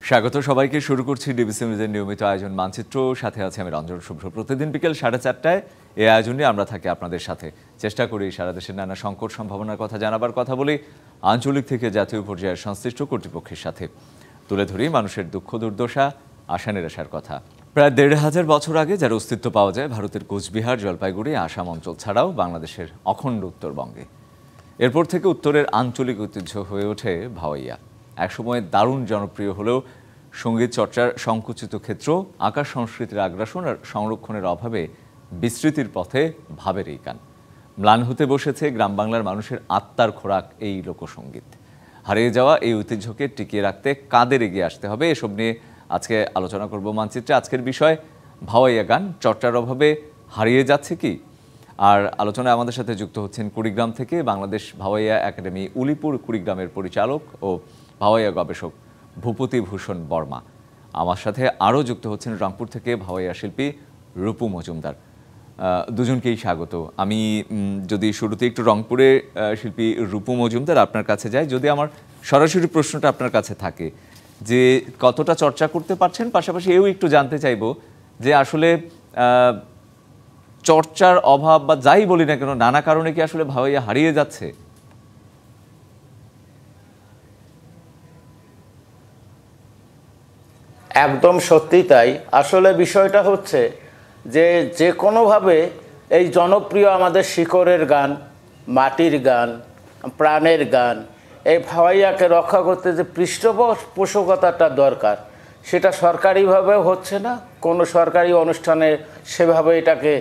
স্বাগত সবাইকে। শুরু করছি ডিবিসি নিউজের নিয়মিত আয়োজন মানচিত্র। সাথে আছে আমি রঞ্জন শুভ্র। প্রতিদিন বিকেল 4:30টায় এই আয়োজনে আমরা থাকি আপনাদের সাথে। চেষ্টা করি সারা দেশের নানা সংকট সম্ভাবনার কথা জানাবার, কথা বলি আঞ্চলিক থেকে জাতীয় পর্যায়ের সংশ্লিষ্ট কর্তৃপক্ষের সাথে। তুলে ধরি মানুষের দুঃখ দুর্দশা, আশা নিরাশার কথা। প্রায় ১,৫০০ বছর আগে যার অস্তিত্ব পাওয়া যায় ভারতের কোচবিহার, জলপাইগুড়ি, আসাম অঞ্চল ছাড়াও বাংলাদেশের অখণ্ড উত্তরবঙ্গে। এরপর থেকে উত্তরের আঞ্চলিক ঐতিহ্য হয়ে ওঠে ভাওয়াইয়া। একসময় দারুণ জনপ্রিয় হলেও সঙ্গীত চর্চার সংকুচিত ক্ষেত্র, আকাশ সংস্কৃতির আগ্রাসন আর সংরক্ষণের অভাবে বিস্মৃতির পথে ভাবের এই গান। ম্লান হতে বসেছে গ্রাম বাংলার মানুষের আত্মার খোরাক এই লোকসঙ্গীত। হারিয়ে যাওয়া এই ঐতিহ্যকে টিকিয়ে রাখতে কাদের এগিয়ে আসতে হবে, এসব নিয়ে আজকে আলোচনা করব মানচিত্রে। আজকের বিষয় ভাওয়াইয়া গান চর্চার অভাবে হারিয়ে যাচ্ছে কি? আর আলোচনায় আমাদের সাথে যুক্ত হচ্ছেন কুড়িগ্রাম থেকে বাংলাদেশ ভাওয়াইয়া একাডেমি উলিপুর কুড়িগ্রামের পরিচালক ও ভাওয়াইয়া গবেষক ভূপতি ভূষণ বর্মা। আমার সাথে আরও যুক্ত হচ্ছেন রংপুর থেকে ভাওয়াইয়া শিল্পী রূপু মজুমদার। দুজনকেই স্বাগত। আমি যদি শুরুতে একটু রংপুরে শিল্পী রূপু মজুমদার আপনার কাছে যাই, যদি আমার সরাসরি প্রশ্নটা আপনার কাছে থাকে যে কতটা চর্চা করতে পারছেন, পাশাপাশি এও একটু জানতে চাইব যে আসলে চর্চার অভাব বা যাই বলি না কেন, নানা কারণে কি আসলে ভাওয়াইয়া হারিয়ে যাচ্ছে? একদম সত্যি তাই। আসলে বিষয়টা হচ্ছে যে কোনোভাবে এই জনপ্রিয় আমাদের শিকড়ের গান, মাটির গান, প্রাণের গান, এই ভাওয়াইয়াকে রক্ষা করতে যে পৃষ্ঠপোষকতাটা দরকার, সেটা সরকারিভাবেও হচ্ছে না, কোনো সরকারি অনুষ্ঠানে সেভাবে এটাকে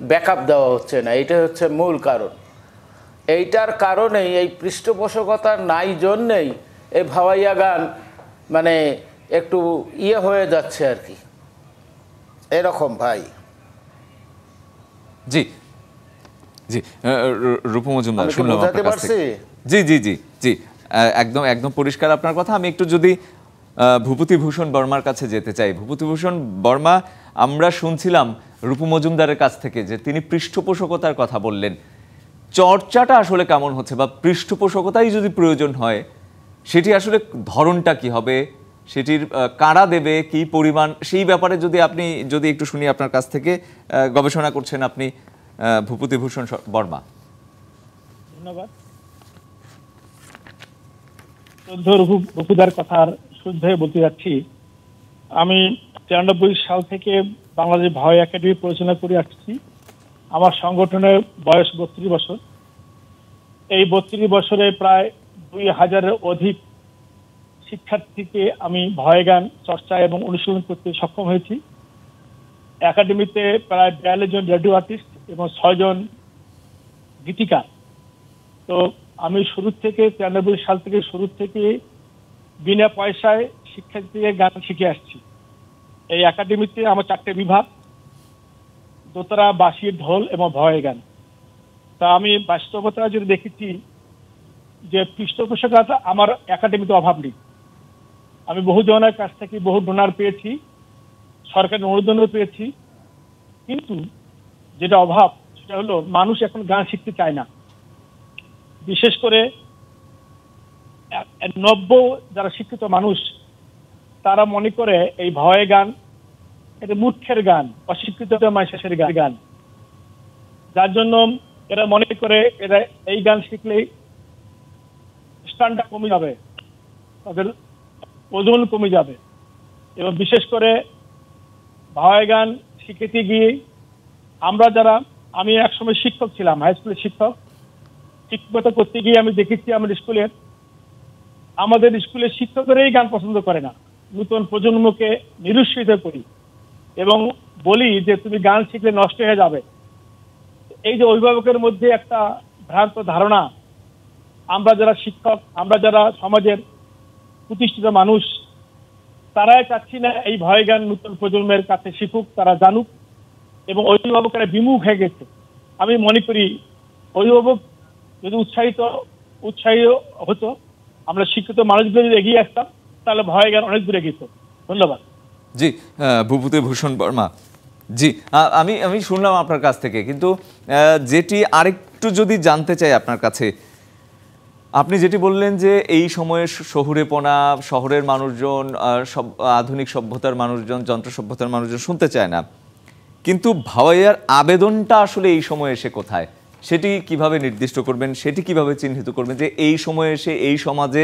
ব্যাকআপ দেওয়া হচ্ছে না। এইটা হচ্ছে মূল কারণ। এইটার কারণেই, এই পৃষ্ঠপোষকতা নাই জন্যেই এই ভাওয়াইয়া গান মানে একটু হয়ে যাচ্ছে আর কি, এরকম ভাই। জি জি, রূপু মজুমদার শুনলাম আপনার কাছ থেকে। জি জি জি জি, একদম একদম পরিষ্কার আপনার কথা। আমি একটু যদি ভূপতি ভূষণ বর্মার কাছে যেতে চাই। ভূপতি ভূষণ বর্মা, আমরা শুনছিলাম রূপু মজুমদারের কাছ থেকে যে তিনি পৃষ্ঠপোষকতার কথা বললেন। চর্চাটা আসলে কেমন হচ্ছে, বা পৃষ্ঠপোষকতাই যদি প্রয়োজন হয় সেটি আসলে ধরনটা কি হবে, সেটির কারা দেবে, কি পরিমাণ, সেই ব্যাপারে যদি একটু শুনি আপনার কাছ থেকে। গবেষণা করছেন আপনি ভূপতি ভূষণ বর্মা। ধন্যবাদ। রূপুদার কথার শুদ্ধই বলতে যাচ্ছি। আমি 93 সাল থেকে বাংলাদেশ ভাওয়াইয়া একাডেমি পরিচালনা করে আসছি। আমার সংগঠনের বয়স 32 বছর। এই 32 বছরে প্রায় 2000-এর অধিক শিক্ষার্থীকে আমি ভাওয়াইয়া গান চর্চা এবং অনুশীলন করতে সক্ষম হয়েছি। একাডেমিতে প্রায় 42 জন রেডিও আর্টিস্ট এবং 6 জন গীতিকার। তো আমি শুরু থেকে 93 সাল থেকে বিনা পয়সায় শিক্ষার্থীদের গান শিখে আসছি। এই একাডেমিতে আমার 4টে বিভাগ: দোতারা, বাঁশি, ঢোল এবং ভাওয়াইয়া গান। তা আমি বাস্তবতা যদি দেখেছি যে পৃষ্ঠপোষকতা আমার একাডেমিতে অভাব নেই। আমি বহু জনের কাছ থেকে বহু ডোনার পেয়েছি, সরকারি অনুদানও পেয়েছি, কিন্তু যেটা অভাব সেটা হলো মানুষ এখন গান শিখতে চায় না। বিশেষ করে নব্য যারা শিক্ষিত মানুষ, তারা মনে করে এই ভাওয়াইয়া গান এটা মূর্খের গান, অশিক্ষিত মানুষের গান, যার জন্য এরা মনে করে এরা এই গান শিখলেই স্ট্যান্ডার্ড কমে যাবে, তাদের ওজন কমে যাবে। এবং বিশেষ করে ভাওয়াইয়া গান শিখতে গিয়ে আমি একসময় শিক্ষক ছিলাম, হাই স্কুলের শিক্ষকতা করতে গিয়ে আমি দেখেছি আমাদের স্কুলের শিক্ষকরাই গান পছন্দ করে না। নতুন প্রজন্মকে নিরুৎসাহিত করি এবং বলি যে তুমি গান শিখলে নষ্ট হয়ে যাবে। এই যে অভিভাবকের মধ্যে একটা ভ্রান্ত ধারণা, আমরা যারা শিক্ষক, আমরা যারা সমাজের প্রতিষ্ঠিত মানুষ, তারাই চাচ্ছি না এই ভাওয়াইয়া গান নতুন প্রজন্মের কাছে শিখুক, তারা জানুক, এবং অভিভাবকেরা বিমুখ হয়ে গেছে। আমি মনে করি অভিভাবক যদি উৎসাহিত হতো, আমরা শিক্ষিত মানুষগুলো যদি এগিয়ে আসতাম, তাহলে ভাওয়াইয়া গান অনেক দূরে গেত। ধন্যবাদ। জি, ভূপতি ভূষণ বর্মা জি, আমি শুনলাম আপনার কাছ থেকে, কিন্তু যেটি আরেকটু যদি জানতে চাই আপনার কাছে, আপনি যেটি বললেন যে এই সময়ে শহুরেপনা, শহরের মানুষজন, সব আধুনিক সভ্যতার মানুষজন, যন্ত্র সভ্যতার মানুষজন শুনতে চায় না, কিন্তু ভাওয়াইয়ার আবেদনটা আসলে এই সময়ে এসে কোথায়, সেটি কিভাবে নির্দিষ্ট করবেন, সেটি কিভাবে চিহ্নিত করবেন যে এই সময়ে এসে এই সমাজে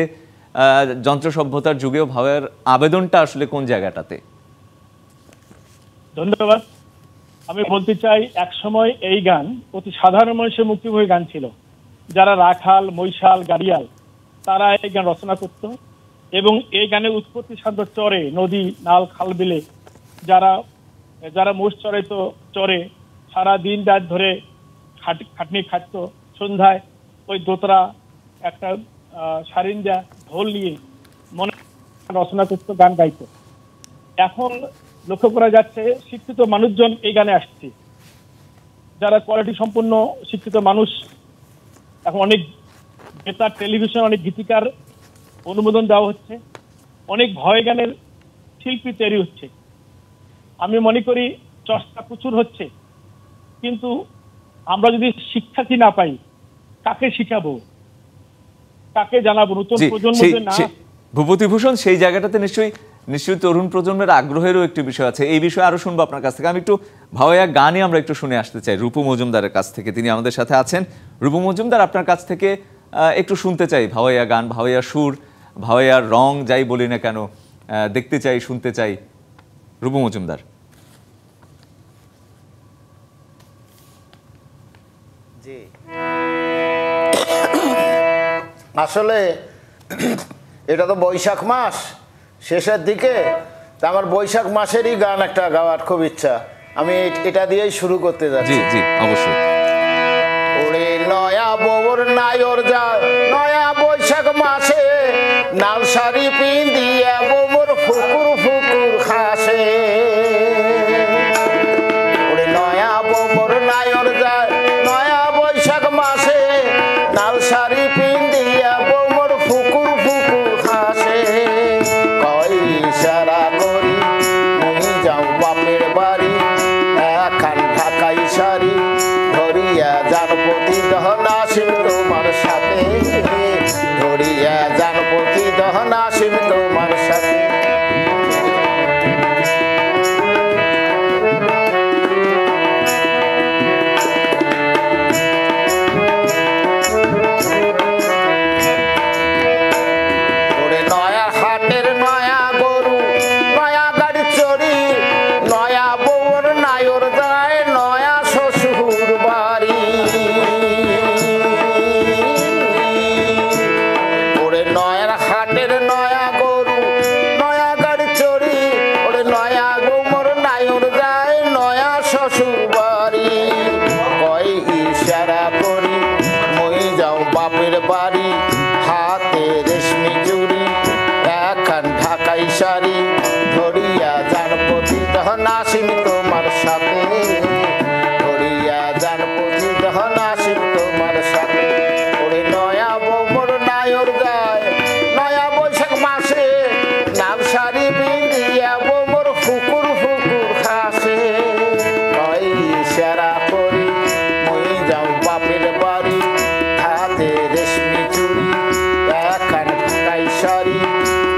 যন্ত্র সভ্যতার যুগেও ভাওয়াইয়ার আবেদনটা আসলে কোন জায়গাটাতে? ধন্যবাদ। আমি বলতে চাই, এক সময় এই গান অতি সাধারণ মানুষের মুক্তিময় গান ছিল। যারা রাখাল, মৈশাল, গাড়িয়াল, তারা এই গান রচনা করত এবং এই গানের উৎপত্তি সাধ্য চরে, নদী, নাল, খাল, বিলে যারা যারা মোষ চড়াইতো, চরে সারা দিন রাত ধরে খাটনি খাটতো, সন্ধ্যায় ওই দোতরা একটা সারিন্দা ঢোল নিয়ে মনে রচনা করতো, গান গাইতো। এখন লক্ষ্য করা যাচ্ছে শিক্ষিত মানুষজন এই গানে আসছে, যারা কোয়ালিটি সম্পন্ন শিক্ষিত মানুষ। এখন অনেক বেতার, টেলিভিশন, অনেক গীতিকার অনুমোদন দেওয়া হচ্ছে, অনেক ভয় গানের শিল্পী তৈরি হচ্ছে। আমি মনে করি চর্চা প্রচুর হচ্ছে, কিন্তু আমরা যদি শিক্ষার্থী না পাই, কাকে শিখাবো, কাকে জানাবো? নতুন প্রজন্মকে না। ভূপতিভূষণ, সেই জায়গাটাতে নিশ্চয়ই তরুণ প্রজন্মের আগ্রহেরও একটি বিষয় আছে। এই বিষয়ে আরো শুনবো আপনার কাছ থেকে। আমি একটু ভাওয়াইয়া গানই আমরা একটু শুনে আসতে চাই রূপু মজুমদারের কাছ থেকে। তিনি আমাদের সাথে আছেন। রূপু মজুমদার, আপনার কাছ থেকে একটু শুনতে চাই ভাওয়াইয়া গান, ভাওয়াইয়া সুর, ভাওয়াইয়ার রং, যাই বলি না কেন, দেখতে চাই, শুনতে চাই। রূপু মজুমদার। জি, আসলে এটা তো বৈশাখ মাস শেষের দিকে, তা আমার বৈশাখ মাসেরই গান একটা গাওয়ার খুব ইচ্ছা। আমি এটা দিয়েই শুরু করতে যাচ্ছি। জি জি, অবশ্যই। ওরে নয়া বউর নায়র যায় নয়া বৈশাখ মাসে, নাল শাড়ি পিন্দিয়া বউর ফুকুর ফুকুর খাসে। ওরে নয়া বউর নায়র যায় নয়া বৈশাখ মাসে, নাল শাড়ি পিন্দিয়া বউর ফুকুর ফুকুর খাসে। কই ইশারা করি মুই যাও বাপের বাড়ি, এখন ঢাকাই শাড়ি ধরিয়া জানপতি দহন আসিম তোমার সাথে, ধরিয়া জানপতি দহন আসিম তোমার সাথে। বাপের বাড়ি হাতে রেশমি চুড়ি, এখন ঢাকাই শাড়ি ধরিয়া জানপতি দহন আসিম তোমার সাথে, ধরিয়া জানপতি দহন আসিম তোমার সাথে। ওরে নয়া বউর নায়র গায় নয়া বৈশাখ মাসে, নাম শাড়ি পিন্দিয়া বউর ফুকুর ফুকুর খাসে। কই ইশারা করি মই যাও বাপের বাড়ি, হাতে রেশমি চুড়ি, এখন ঢাকাই শাড়ি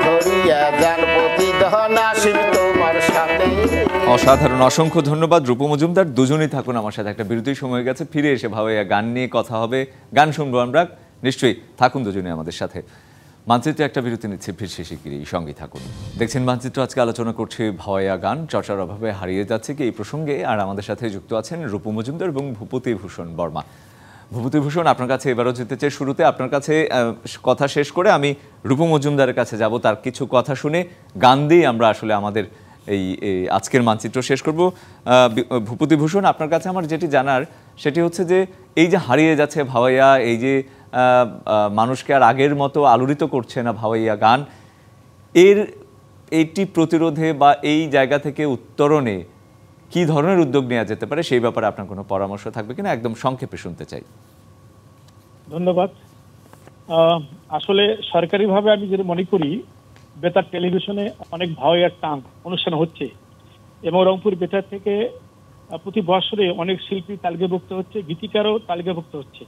ধরিয়া জানপতি দহন আসিম তোমার সাথে। অসাধারণ, অসংখ্য ধন্যবাদ রূপু মজুমদার। দুজনেই থাকুন আমার সাথে। একটা বিরতির সময় গেছে, ফিরে এসে ভাওয়াইয়া গান নিয়ে কথা হবে, গান শুনবো আমরা। নিশ্চয়ই থাকুন দুজনে আমাদের সাথে। মানচিত্রে একটা বিরতি নিচ্ছে, ফিরছে শিগগিরই, সঙ্গেই থাকুন। দেখছেন মানচিত্র। আজকে আলোচনা করছি ভাওয়াইয়া গান চর্চার অভাবে হারিয়ে যাচ্ছে কি এই প্রসঙ্গে। আর আমাদের সাথে যুক্ত আছেন রূপু মজুমদার এবং ভূপতিভূষণ বর্মা। ভূপতিভূষণ, আপনার কাছে এবারও যেতে চাই। শুরুতে আপনার কাছে কথা শেষ করে আমি রূপু মজুমদারের কাছে যাব, তার কিছু কথা শুনে গান দিয়ে আমরা আসলে আমাদের এই আজকের মানচিত্র শেষ করব। ভূপতিভূষণ, আপনার কাছে আমার যেটি জানার সেটি হচ্ছে যে এই যে হারিয়ে যাচ্ছে ভাওয়াইয়া, এই যে মানুষকে আর আগের মতো আলোড়িত করছে না ভাওয়াইয়া গান, এইটি প্রতিরোধে বা এই জায়গা থেকে উত্তরণে কি ধরনের উদ্যোগ নেওয়া যেতে পারে, সেই ব্যাপারে আপনার কোনো পরামর্শ থাকবে কিনা একদম সংক্ষেপে শুনতে চাই। ধন্যবাদ। আসলে সরকারিভাবে আমি যেটা মনে করি, বেতার টেলিভিশনে অনেক ভাওয়াইয়ার টান অনুষ্ঠান হচ্ছে এবং রংপুর বেতার থেকে প্রতি বছরে অনেক শিল্পী তালিকাভুক্ত হচ্ছে, গীতিকারও তালিকাভুক্ত হচ্ছে।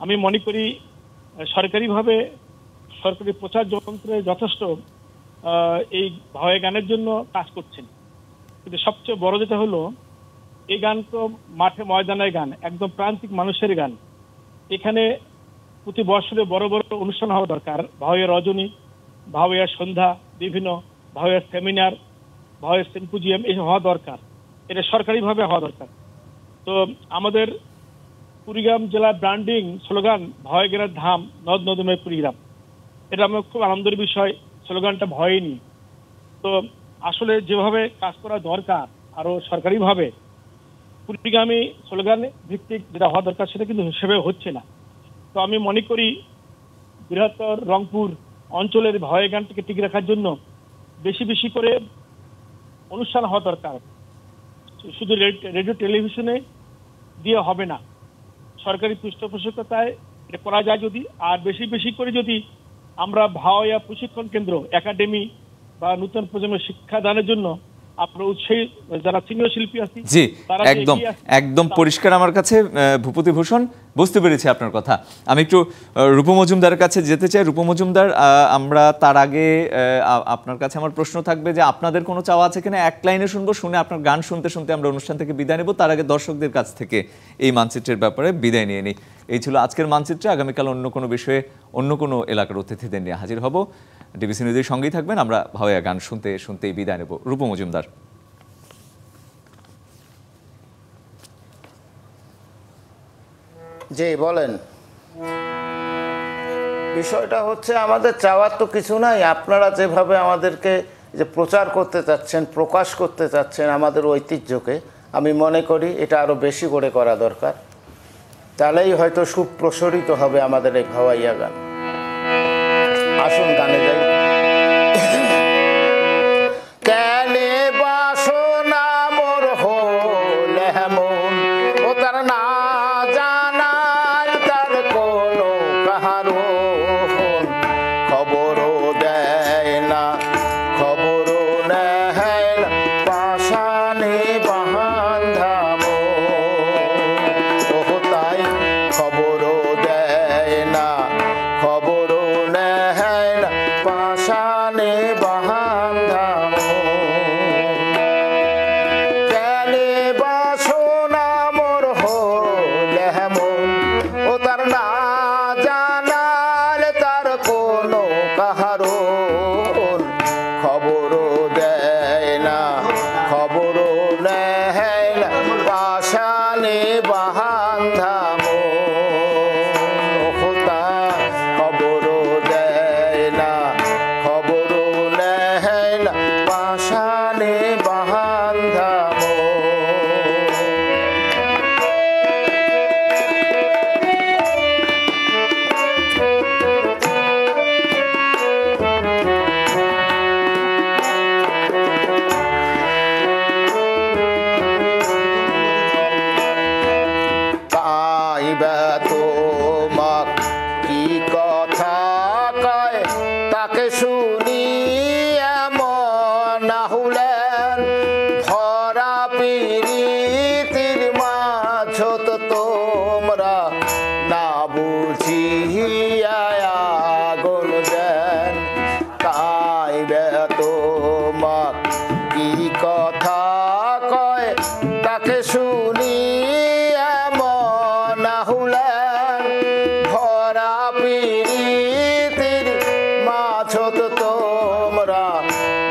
আমি মনে করি সরকারিভাবে সরকারি প্রচার যন্ত্রে যথেষ্ট এই ভাওয়াই গানের জন্য কাজ করছেন, কিন্তু সবচেয়ে বড় যেটা হলো এই গান তো মাঠে ময়দানের গান, একদম প্রান্তিক মানুষের গান। এখানে প্রতি বছরে বড় বড় অনুষ্ঠান হওয়া দরকার, ভাওয়াইয়া রজনী, ভাওয়াইয়া সন্ধ্যা, বিভিন্ন ভাওয়াইয়া সেমিনার, ভাওয়াইয়া সিম্পোজিয়াম এসব হওয়া দরকার, এটা সরকারিভাবে হওয়া দরকার। তো আমাদের কুড়িগ্রাম জেলার ব্র্যান্ডিং স্লোগান ভাওয়াই গ্রামের ধাম নদ নদীময় কুড়িগ্রাম, এটা আমার খুব আনন্দের বিষয়, স্লোগানটা ভয়ই নেই। তো আসলে যেভাবে কাজ করা দরকার আরো সরকারিভাবে কুড়িগ্রামে স্লোগান ভিত্তিক যেটা হওয়া দরকার সেটা কিন্তু হিসেবে হচ্ছে না। তো আমি মনে করি বৃহত্তর রংপুর অঞ্চলের ভাওয়াই গানটিকে টিকে রাখার জন্য বেশি বেশি করে অনুষ্ঠান হওয়া দরকার। শুধু রেডিও টেলিভিশনে দিয়ে হবে না, সরকারি পৃষ্ঠপোষকতায় এটা করা যায় যদি, আর বেশি বেশি করে যদি আমরা ভাওয়াইয়া প্রশিক্ষণ কেন্দ্র একাডেমি বা নতুন প্রজন্মের শিক্ষাদানের জন্য আমরা উৎসাহী যারা সিনিয়র শিল্পী আছি জি তারা একদম একদম পরিষ্কার আমার কাছে ভূপতি ভূষণ, বুঝতে পেরেছি আপনার কথা। আমি একটু রূপ মজুমদারের কাছে যেতে চাই। রূপ মজুমদার, আমরা তার আগে আপনার কাছে আমার প্রশ্ন থাকবে যে আপনাদের কোনো চাওয়া আছে কিনা, এক লাইনে শুনবো, শুনে আপনার গান শুনতে শুনতে আমরা অনুষ্ঠান থেকে বিদায় নেব। তার আগে দর্শকদের কাছ থেকে এই মানচিত্রের ব্যাপারে বিদায় নিয়ে নিই। এই ছিল আজকের মানচিত্রে। আগামীকাল অন্য কোনো বিষয়ে অন্য কোনো এলাকার অতিথিদের নিয়ে হাজির হব। ডিবিসি নিউজের সঙ্গেই থাকবেন। আমরা ভাওয়াইয়া গান শুনতে শুনতেই বিদায় নেব। রূপ মজুমদার। জি বলেন। বিষয়টা হচ্ছে আমাদের চাওয়ার তো কিছু নাই, আপনারা যেভাবে আমাদেরকে যে প্রচার করতে চাচ্ছেন, প্রকাশ করতে চাচ্ছেন আমাদের ঐতিহ্যকে, আমি মনে করি এটা আরো বেশি করে করা দরকার, তাহলেই হয়তো সুপ্রসারিত হবে আমাদের এই ভাওয়াইয়া গান। আসুন গানে যাই। কেনে বাসনা মোর হলে হেমন, ও তার না জানার তার কোনো কাহারো খবরও দেয় না, খবরও নেয় না, পাশানে বাঁধা ও তাই খবরও দেয় না, খবরও নেয় না, পাশানে বাঁধা কেনে বাসনা মোর হলে হেমন, ও তার না জানাল তার কোনো কাহারো খবরও দেয় না, খবরও নেয় না, পাশানে বাঁধা খবরও দেয় না, খবরও নেয় না, পাশানে বাঁধা পাইবা তোমাক কি কথা কয়, তাকে শুনি এমন না হলেন ভরা পিরিতির মাঝত তোমরা না বুঝিয়া আগুন দেন। পাইবা তোমাক কি কথা কয়, তাকে শুনি এমন না হলেন ভরা পিরিতির মাঝত তোমরা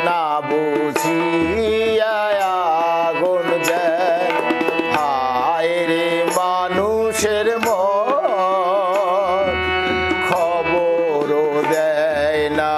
না বুঝিয়া আগুন দেন। হায় রে মানুষের মন খবরও দেয় না,